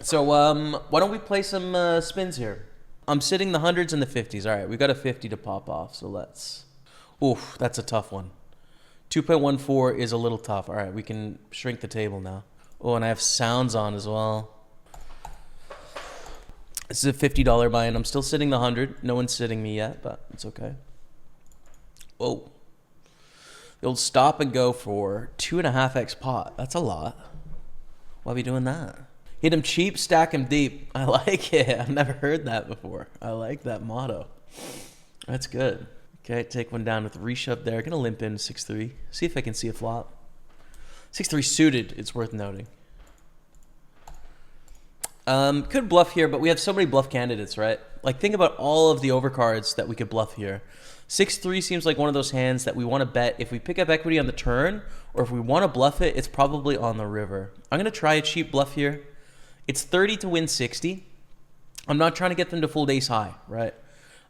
So why don't we play some spins here? I'm sitting the hundreds and the 50s. All right, we got a 50 to pop off, so let's... Oof, that's a tough one. 2.14 is a little tough. All right, we can shrink the table now. Oh, and I have sounds on as well. This is a $50 buy-in. I'm still sitting the 100. No one's sitting me yet, but it's okay. Whoa. The old stop and go for 2.5x pot. That's a lot. Why are we doing that? Hit him cheap, stack him deep. I like it. I've never heard that before. I like that motto. That's good. Okay, take one down with reshove there. Gonna limp in 6-3. See if I can see a flop. 6-3 suited, it's worth noting. Could bluff here, but we have so many bluff candidates, right? Like, think about all of the overcards that we could bluff here. 6-3 seems like one of those hands that we want to bet if we pick up equity on the turn, or if we want to bluff it, it's probably on the river. I'm going to try a cheap bluff here. It's 30 to win 60. I'm not trying to get them to fold ace high, right?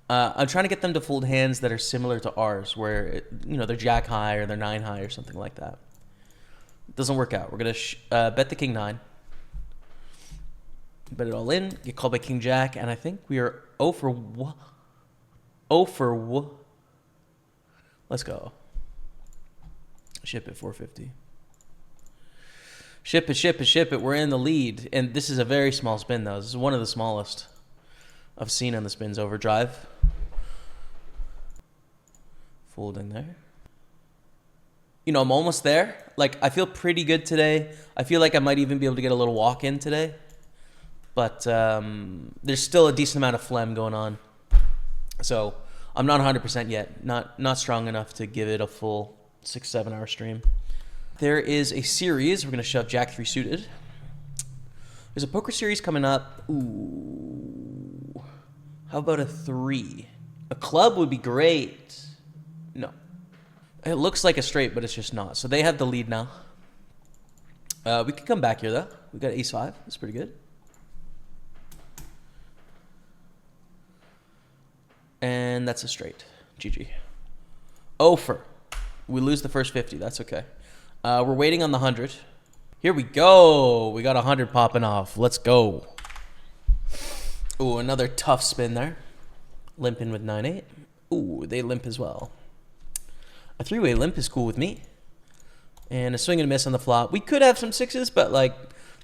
I'm trying to get them to fold hands that are similar to ours, where they're jack high or they're 9 high or something like that. It doesn't work out. We're going to bet the king 9. Bet it all in. Get called by king jack, and I think we are 0 for 1. 0 for 1. Let's go. Ship it 450. Ship it, ship it, ship it. We're in the lead. And this is a very small spin, though. This is one of the smallest I've seen on the Spins Overdrive. Folding there. I'm almost there. Like, I feel pretty good today. I feel like I might even be able to get a little walk in today. But there's still a decent amount of phlegm going on. So I'm not 100% yet. Not strong enough to give it a full 6-7 hour stream. There is a series. We're going to shove Jack 3 suited. There's a poker series coming up. Ooh. How about a 3? A club would be great. No. It looks like a straight, but it's just not. So they have the lead now. We could come back here, though. We got ace 5. That's pretty good. And that's a straight. GG. Over. We lose the first 50. That's okay. We're waiting on the 100. Here we go. We got 100 popping off. Let's go. Ooh, another tough spin there. Limp in with 9-8. Ooh, they limp as well. A 3-way limp is cool with me. And a swing and a miss on the flop. We could have some 6s, but like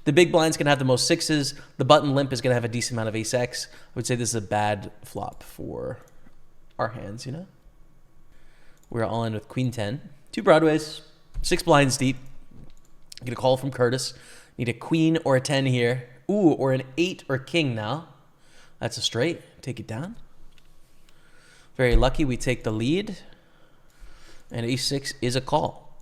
the big blind's going to have the most 6s. The button limp is going to have a decent amount of ace-x. I would say this is a bad flop for our hands, We're all in with queen 10. 2 broadways. 6 blinds deep. Get a call from Curtis. Need a queen or a 10 here. Ooh, or an 8 or king now. That's a straight. Take it down. Very lucky we take the lead. And ace-6 is a call.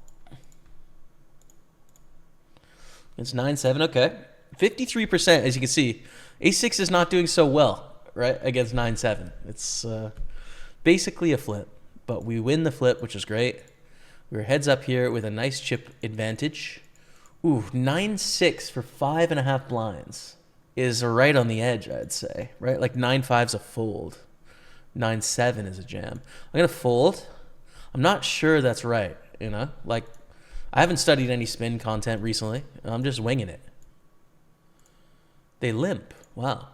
It's 9-7. Okay. 53%, as you can see. Ace-6 is not doing so well, right, against 9-7. It's basically a flip. But we win the flip, which is great. We're heads up here with a nice chip advantage. Ooh, 9-6 for 5.5 blinds is right on the edge, I'd say. Right? Like 9-5's a fold. 9-7 is a jam. I'm going to fold. I'm not sure that's right, Like, I haven't studied any spin content recently. I'm just winging it. They limp. Wow.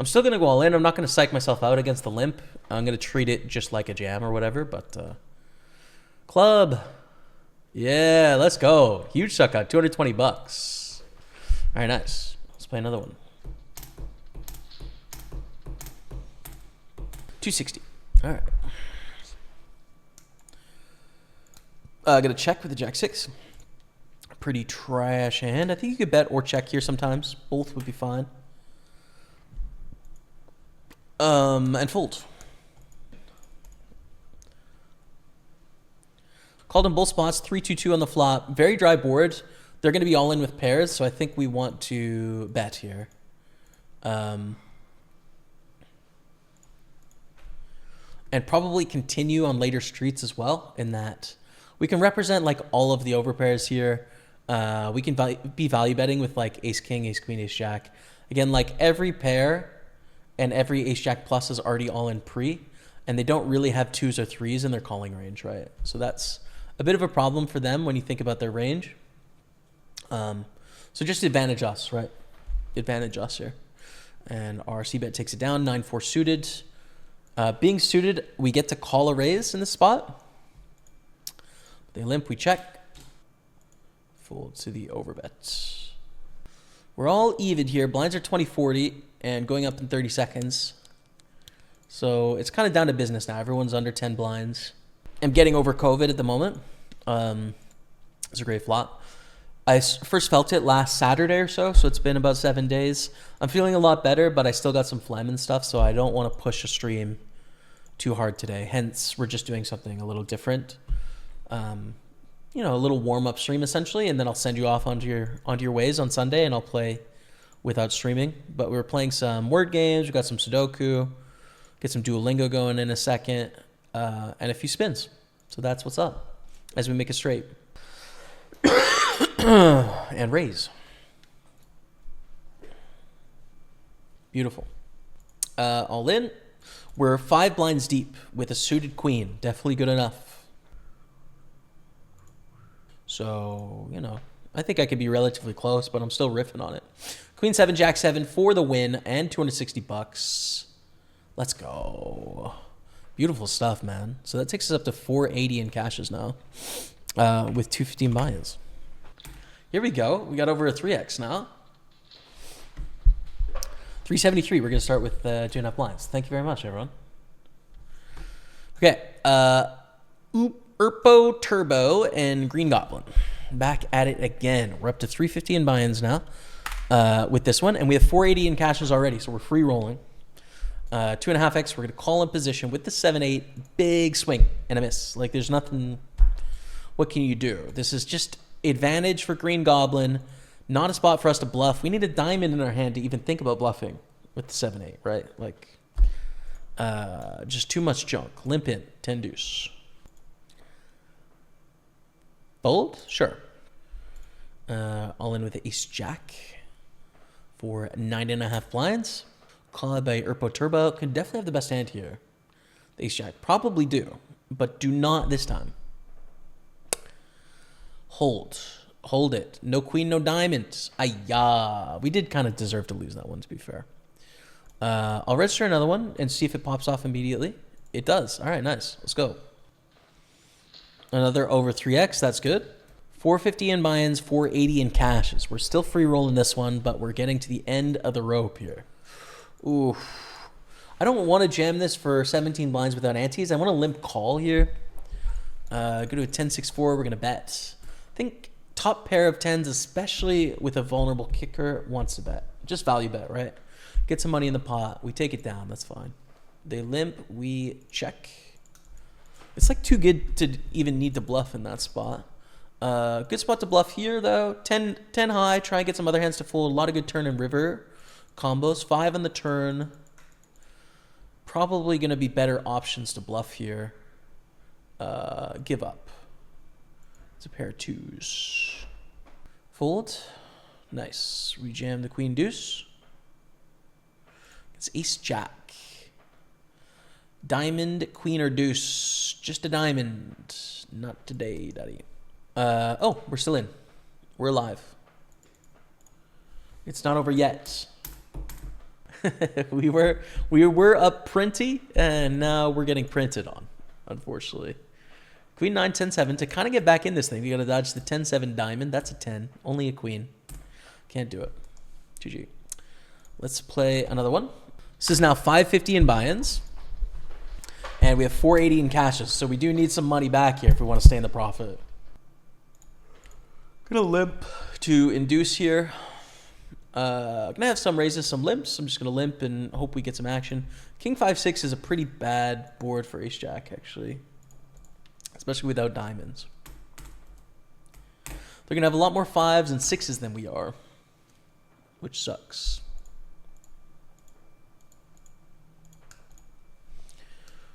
I'm still going to go all in. I'm not going to psych myself out against the limp. I'm going to treat it just like a jam or whatever, but... Club. Yeah, let's go. Huge suck out. 220 bucks. All right, nice. Let's play another one. 260. All right. Gonna check with the jack 6. Pretty trash hand. I think you could bet or check here sometimes. Both would be fine. And fold. Called in both spots, 3-2-2 on the flop. Very dry board. They're going to be all in with pairs, so I think we want to bet here. And probably continue on later streets as well, in that we can represent like all of the overpairs here. We can be value betting with like ace king, ace queen, ace jack. Again, like every pair and every ace jack plus is already all in pre, and they don't really have 2s or 3s in their calling range, right? So that's a bit of a problem for them when you think about their range. So just advantage us, right? advantage us here. And our c-bet takes it down, 9-4 suited. Being suited, we get to call a raise in this spot. They limp, we check. Fold to the overbet. We're all even here. Blinds are 20-40 and going up in 30 seconds. So it's kind of down to business now. Everyone's under 10 blinds. I'm getting over COVID at the moment. It's a great flop. I first felt it last Saturday or so it's been about 7 days. I'm feeling a lot better, but I still got some phlegm and stuff, so I don't want to push a stream too hard today. Hence, we're just doing something a little different. You know, a little warm-up stream essentially, and then I'll send you off onto your ways on Sunday, and I'll play without streaming. But we were playing some word games. We got some Sudoku, get some Duolingo going in a second, and a few spins. So that's what's up as we make it straight. And raise. Beautiful. All in. We're 5 blinds deep with a suited queen. Definitely good enough. So, you know, I think I could be relatively close, but I'm still riffing on it. Queen 7, Jack 7 for the win and $260. Let's go. Beautiful stuff, man. So that takes us up to 480 in cashes now, with 215 buy-ins. Here we go. We got over a 3x now. 373. We're going to start with 2.5 blinds. Thank you very much, everyone. Okay. Urpo Turbo and Green Goblin. Back at it again. We're up to 350 in buy-ins now with this one. And we have 480 in cashes already, so we're free rolling. 2.5x. We're going to call in position with the 7-8. Big swing and a miss. Like, there's nothing. What can you do? This is just advantage for Green Goblin. Not a spot for us to bluff. We need a diamond in our hand to even think about bluffing with the 7-8, right? Like, just too much junk. Limp in. 10 deuce. Fold? Sure. All in with the ace jack for 9.5 blinds. Called by Urpo Turbo. Can definitely have the best hand here. The ace jack. Probably do, but do not this time. Hold. Hold it. No queen, no diamonds. Ayah. We did kind of deserve to lose that one, to be fair. I'll register another one and see if it pops off immediately. It does. All right, nice. Let's go. Another over 3x. That's good. 450 in buy-ins, 480 in cashes. We're still free rolling this one, but we're getting to the end of the rope here. Ooh. I don't want to jam this for 17 blinds without antes. I want to limp call here. Go to a 10-6-4. We're going to bet. I think top pair of 10s, especially with a vulnerable kicker, wants to bet. Just value bet, right? Get some money in the pot. We take it down. That's fine. They limp. We check. It's like too good to even need to bluff in that spot. Good spot to bluff here, though. 10 high. Try and get some other hands to fold. A lot of good turn and river combos. 5 on the turn. Probably going to be better options to bluff here. Give up. It's a pair of 2s. Fold. Nice. Rejam the queen deuce. It's ace jack. Diamond, queen, or deuce. Just a diamond. Not today, daddy. Oh, we're still in. We're alive. It's not over yet. we were up printy, and now we're getting printed on, unfortunately. Queen 9, 10, 7. To kind of get back in this thing, you got to dodge the 10, 7 diamond. That's a 10. Only a queen. Can't do it. GG. Let's play another one. This is now 550 in buy-ins. And we have 480 in cashes. So we do need some money back here if we want to stay in the profit. Gonna limp to induce here. Gonna have some raises, some limps. I'm just gonna limp and hope we get some action. King 5-6 is a pretty bad board for ace jack, actually. Especially without diamonds. They're gonna have a lot more 5s and 6s than we are, which sucks.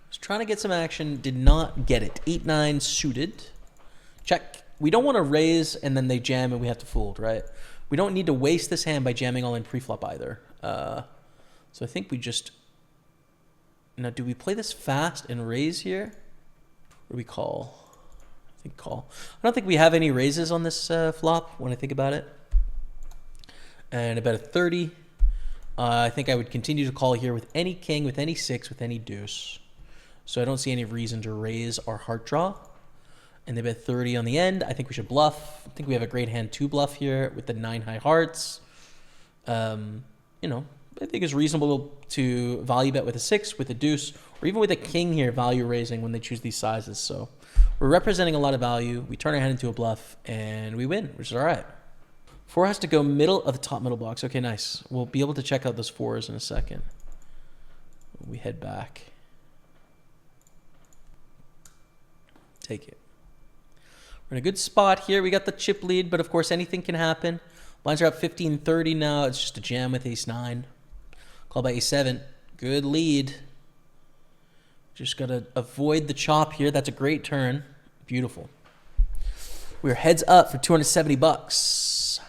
Was trying to get some action, did not get it. 8-9 suited. Check. We don't want to raise and then they jam and we have to fold, right? We don't need to waste this hand by jamming all in preflop either. So I think we just... Now, do we play this fast and raise here? Or do we call? I think call. I don't think we have any raises on this flop when I think about it. and about a 30. I think I would continue to call here with any king, with any six, with any deuce. So I don't see any reason to raise our heart draw. And they bet 30 on the end. I think we should bluff. I think we have a great hand to bluff here with the 9 high hearts. You know, I think it's reasonable to value bet with a 6, with a deuce, or even with a king here, value raising when they choose these sizes. So we're representing a lot of value. We turn our hand into a bluff, and we win, which is all right. 4 has to go middle of the top middle box. Okay, nice. We'll be able to check out those 4s in a second. We head back. Take it. We're in a good spot here. We got the chip lead, but of course anything can happen. Blinds are up 15-30 now. It's just a jam with ace-9. Call by ace-7. Good lead. Just got to avoid the chop here. That's a great turn. Beautiful. We're heads up for 270 bucks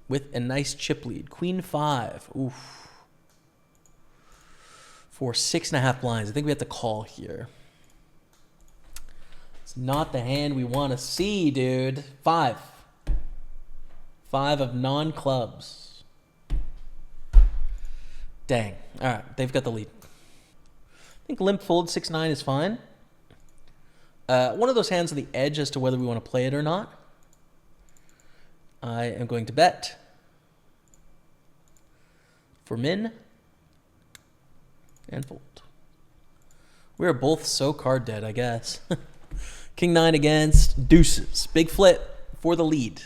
with a nice chip lead. Queen 5. Oof. For 6.5 blinds. I think we have to call here. It's not the hand we want to see, dude. 5. 5 of non-clubs. Dang. All right, they've got the lead. I think limp fold 6-9 is fine. One of those hands on the edge as to whether we want to play it or not. I am going to bet for min and fold. We are both so card dead, I guess. King 9 against deuces. Big flip for the lead.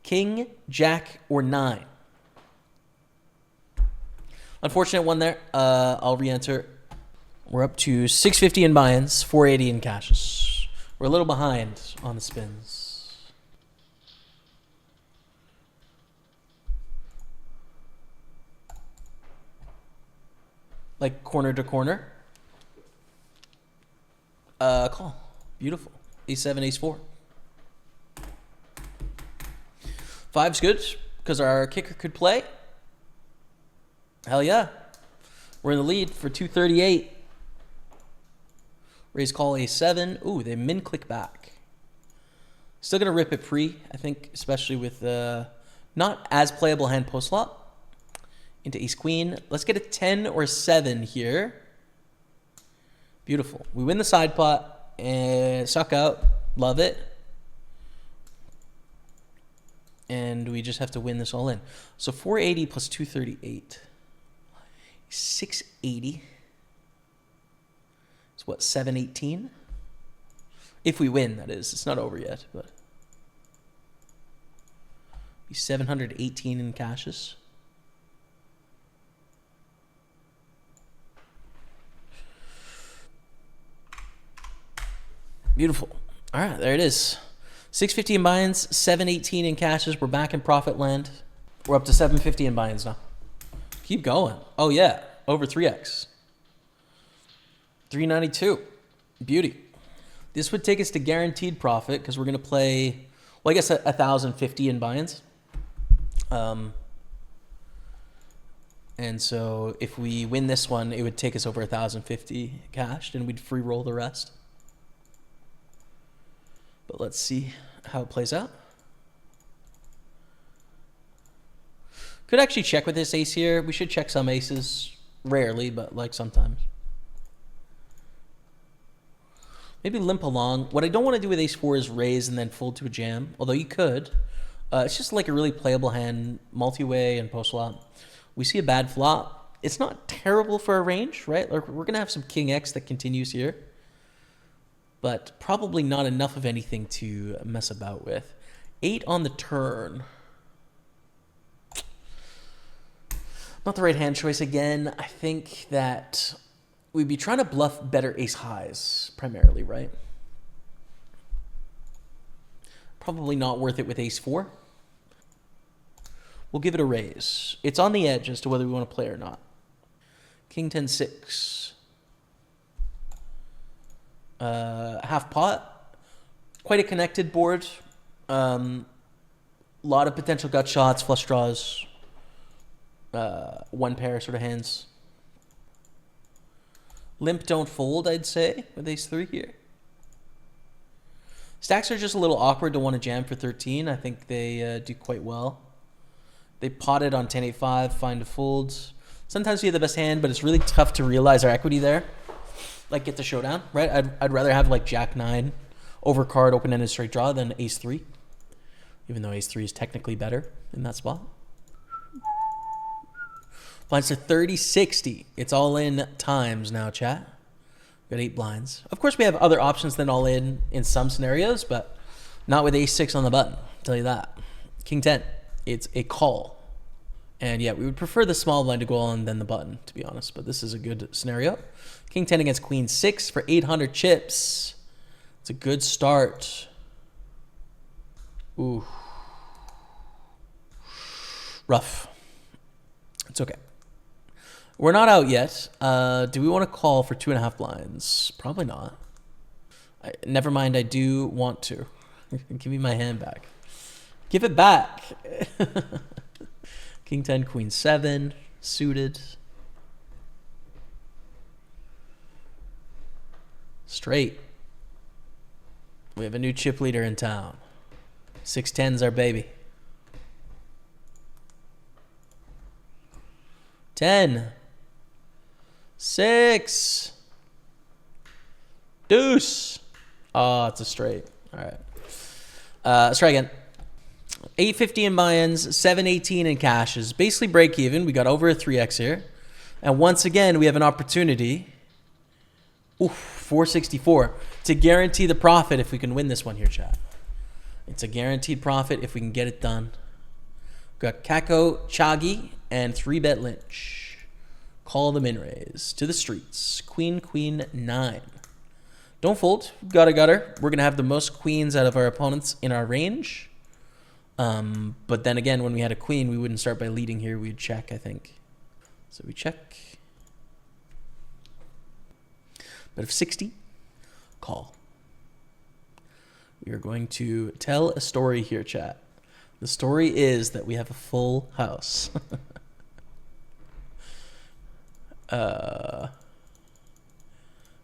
King, jack, or 9. Unfortunate one there. I'll re-enter. We're up to 650 in buy-ins, 480 in cashes. We're a little behind on the spins. Like corner to corner. Call. Beautiful. Ace-7, ace-4. 5's good because our kicker could play. Hell yeah. We're in the lead for 238. Raise call ace-7. Ooh, they min click back. Still going to rip it pre, I think, especially with not as playable hand post flop. Into ace-queen. Let's get a 10 or 7 here. Beautiful. We win the side pot and suck out. Love it. And we just have to win this all in. So 480 plus 238. 680. It's what, 718? If we win, that is. It's not over yet, but. 718 in cashes. Beautiful. All right, there it is. 650 in buy-ins, 718 in cashes. We're back in profit land. We're up to 750 in buy-ins now. Keep going. Oh, yeah. Over 3x. 392. Beauty. This would take us to guaranteed profit because we're going to play, well, I guess 1,050 in buy-ins. And so if we win this one, it would take us over 1,050 cashed and we'd free roll the rest. But let's see how it plays out. Could actually check with this ace here. We should check some aces. Rarely, but like sometimes. Maybe limp along. What I don't want to do with ace-4 is raise and then fold to a jam. Although you could. It's just like a really playable hand. Multi-way and post-flop. We see a bad flop. It's not terrible for a range, right? Like we're going to have some king X that continues here. But probably not enough of anything to mess about with. 8 on the turn. Not the right hand choice again. I think that we'd be trying to bluff better ace highs primarily, right? Probably not worth it with ace-4. We'll give it a raise. It's on the edge as to whether we want to play or not. King 10-6. Half pot. Quite a connected board. Lot of potential gut shots, flush draws. One pair sort of hands. Limp don't fold, I'd say, with ace-3 here. Stacks are just a little awkward to want to jam for 13. I think they do quite well. They potted on 10-8-5, fine to fold. Sometimes we have the best hand, but it's really tough to realize our equity there. Like get the showdown, right? I'd rather have like Jack 9 over card open-ended straight draw than Ace 3. Even though Ace 3 is technically better in that spot. Blinds to 30-60. It's all in times now, chat. Got 8 blinds. Of course, we have other options than all in some scenarios, but not with Ace 6 on the button. I'll tell you that. King 10. It's a call. And yeah, we would prefer the small blind to go on than the button, to be honest. But this is a good scenario. King 10 against Queen 6 for 800 chips. It's a good start. Ooh. Rough. It's okay. We're not out yet. Do we want to call for 2.5 blinds? Probably not. Never mind, I do want to. Give me my hand back. Give it back. King 10, Queen 7, suited. Straight. We have a new chip leader in town. 6-10's our baby. 10. 6. Deuce. Oh, it's a straight. All right. Let's try again. 850 in buy-ins, 718 in cashes. Basically break even. We got over a 3x here. And once again, we have an opportunity. Oof, 464 to guarantee the profit if we can win this one here, chat. It's a guaranteed profit if we can get it done. We've got Kako, Chagi, and 3-bet Lynch. Call the min raise to the streets. Queen, Queen 9. Don't fold. Got a gutter. We're going to have the most queens out of our opponents in our range. But then again, when we had a queen, we wouldn't start by leading here. We'd check, I think. So we check. But if 60, call. We are going to tell a story here, chat. The story is that we have a full house.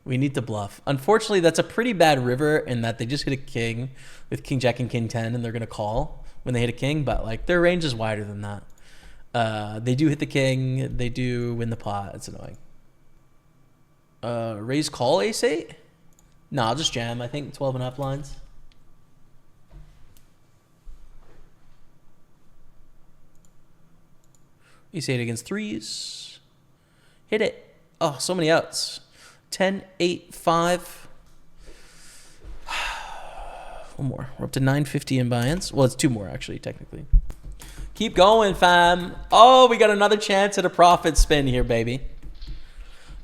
We need to bluff. Unfortunately, that's a pretty bad river in that they just hit a king with King Jack and King 10, and they're going to call when they hit a king, but like their range is wider than that. They do hit the king. They do win the pot. It's annoying. Raise call Ace 8? No, I'll just jam. I think 12.5 blinds. Ace 8 against 3s. Hit it. Oh, so many outs. 10, 8, 5. One more. We're up to 950 in buy-ins. Well, it's 2 more, actually, technically. Keep going, fam. Oh, we got another chance at a profit spin here, baby.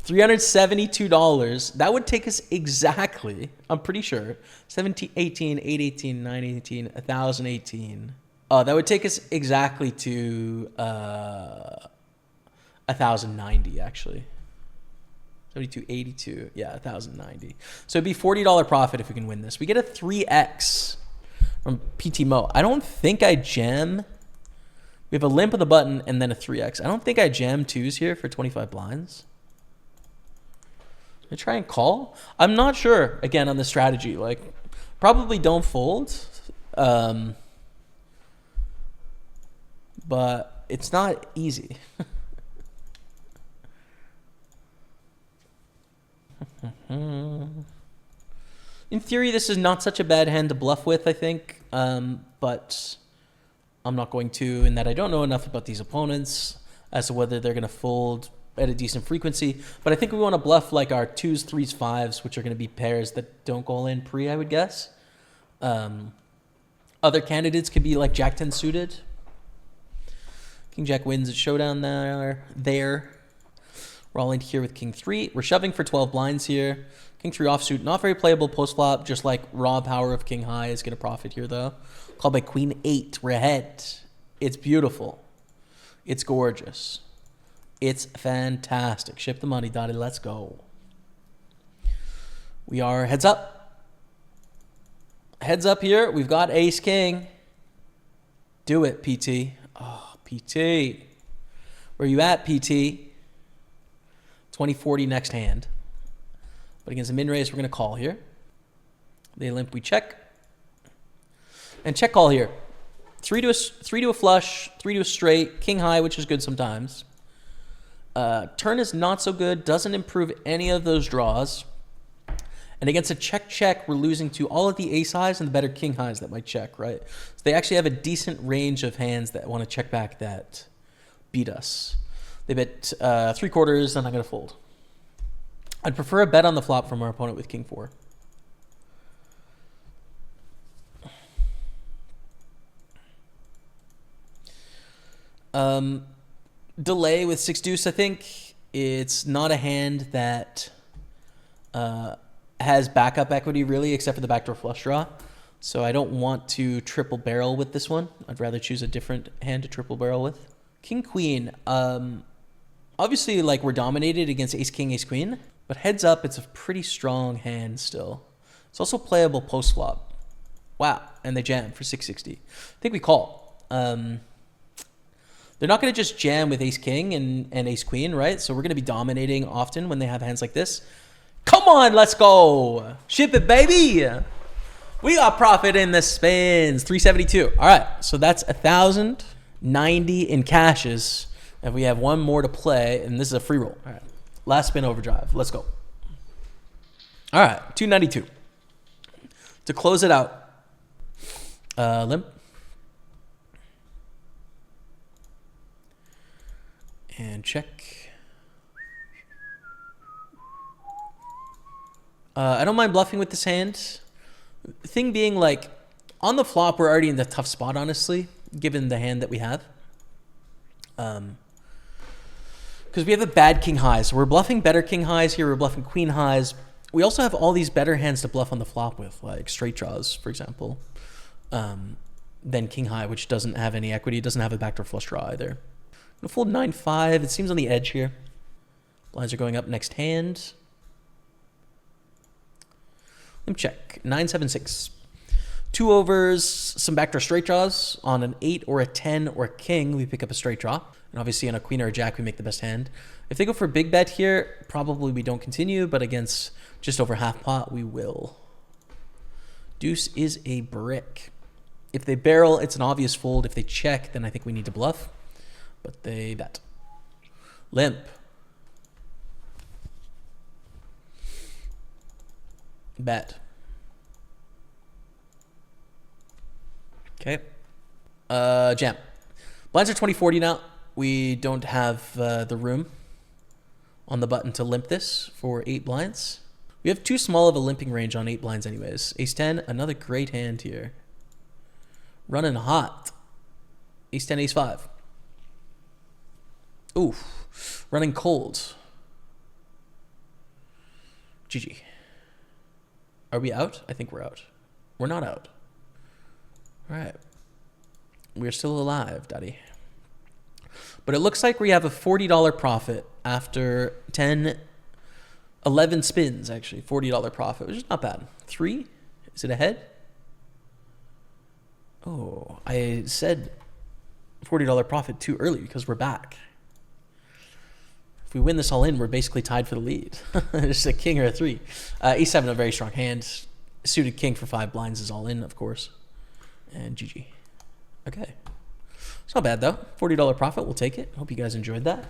$372. That would take us exactly, I'm pretty sure, 17, 18, 818, 918, 1018. That would take us exactly to 1090, actually. 7282, yeah, 1090. So it'd be $40 profit if we can win this. We get a 3x from PT Mo. I don't think I jam. We have a limp of the button and then a 3x. I don't think I jam 2s here for 25 blinds. I try and call. I'm not sure, again, on the strategy. Like, probably don't fold. But it's not easy. In theory, this is not such a bad hand to bluff with, I think. But I'm not going to, in that I don't know enough about these opponents as to whether they're going to fold at a decent frequency. But I think we want to bluff like our 2s, 3s, 5s, which are going to be pairs that don't go in pre, I would guess. Other candidates could be like Jack 10 suited. King Jack wins at showdown there. We're all in here with King 3. We're shoving for 12 blinds here. King 3 offsuit, not very playable post flop, just like raw power of King High is going to profit here though. Called by Queen 8. We're ahead. It's beautiful. It's gorgeous. It's fantastic. Ship the money, Dottie. Let's go. We are heads up. Heads up here. We've got Ace King. Do it, PT. Oh, PT. Where you at, PT? 2040 next hand. But against a min raise, we're going to call here. They limp, we check. And check call here. Three to a flush, 3 to a straight, king high, which is good sometimes. Turn is not so good, doesn't improve any of those draws. And against a check, we're losing to all of the ace highs and the better king highs that might check, right? So they actually have a decent range of hands that want to check back that beat us. They bet 3/4, then I'm going to fold. I'd prefer a bet on the flop from our opponent with king 4. Delay with 6 deuce, I think. It's not a hand that has backup equity really, except for the backdoor flush draw. So I don't want to triple barrel with this one. I'd rather choose a different hand to triple barrel with. King queen. Obviously, like, we're dominated against ace king, ace queen, but heads up, it's a pretty strong hand still. It's also playable post flop. Wow, and they jam for 660. I think we call. They're not going to just jam with ace king and ace queen, right? So we're going to be dominating often when they have hands like this. Come on, let's go. Ship it, baby. We got profit in the spins. 372. All right, so that's 1,090 in cashes. And we have one more to play, and this is a free roll. All right, last spin overdrive. Let's go. All right, 292. To close it out, limp. And check. I don't mind bluffing with this hand. Thing being, like, on the flop, we're already in the tough spot, honestly, given the hand that we have. Because we have a bad king high. So we're bluffing better king highs here. We're bluffing queen highs. We also have all these better hands to bluff on the flop with, like straight draws, for example, than king high, which doesn't have any equity. It doesn't have a backdoor flush draw either. I'm going to fold 9-5. It seems on the edge here. Blinds are going up next hand. Limp check. 9-7-6. 2 overs, some backdoor straight draws. On an 8 or a 10 or a king, we pick up a straight draw. And obviously on a queen or a jack, we make the best hand. If they go for a big bet here, probably we don't continue, but against just over half pot, we will. Deuce is a brick. If they barrel, it's an obvious fold. If they check, then I think we need to bluff. But they bet. Limp. Bet. Okay. Jam. Blinds are 20-40 now. We don't have the room on the button to limp this for 8 blinds. We have too small of a limping range on 8 blinds anyways. Ace 10, another great hand here. Running hot. Ace 10, ace 5. Oof. Running cold. GG. Are we out? I think we're out. We're not out. All right. We're still alive, daddy. But it looks like we have a $40 profit after 11 spins, actually. $40 profit, which is not bad. 3? Is it ahead? Oh, I said $40 profit too early because we're back. If we win this all in, we're basically tied for the lead. It's a king or a 3. E7, a very strong hand. Suited king for 5 blinds is all in, of course. And GG. Okay. It's not bad, though. $40 profit. We'll take it. Hope you guys enjoyed that.